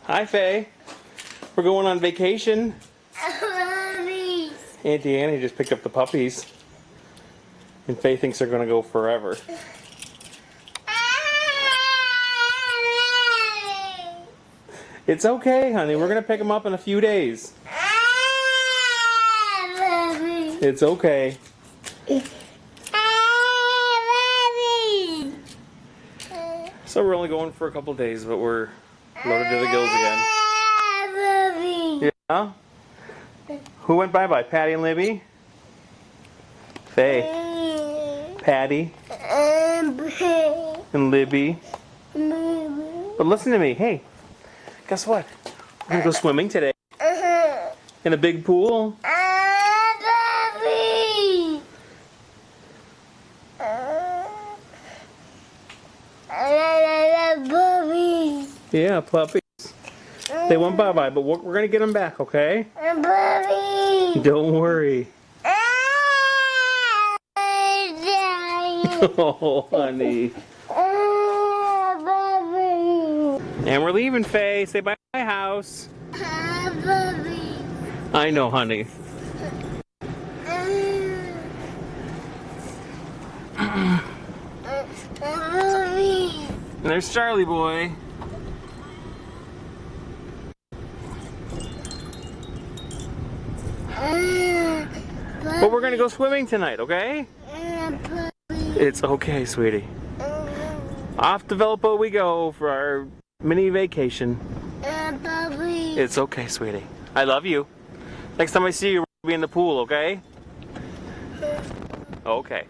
Hi, Faye. We're going on vacation. Puppies. Auntie Annie just picked up the puppies. And Faye thinks they're going to go forever. It's okay, honey. We're going to pick them up in a few days. It's okay. So we're only going for a couple days, but we're loaded to the gills again. Yeah? Who went bye-bye? Patty and Libby? Faye. Patty. And Libby. But listen to me. Hey, guess what? We're going to go swimming today. In a big pool. Yeah, puppies. They went bye-bye, but we're going to get them back, okay? Don't worry. Oh, honey. And we're leaving, Faye. Say bye, house. I know, honey. And there's Charlie boy. But we're gonna go swimming tonight, okay? It's okay, sweetie. Off to Velpo we go for our mini vacation. It's okay, sweetie. I love you. Next time I see you, we'll be in the pool, okay? Okay.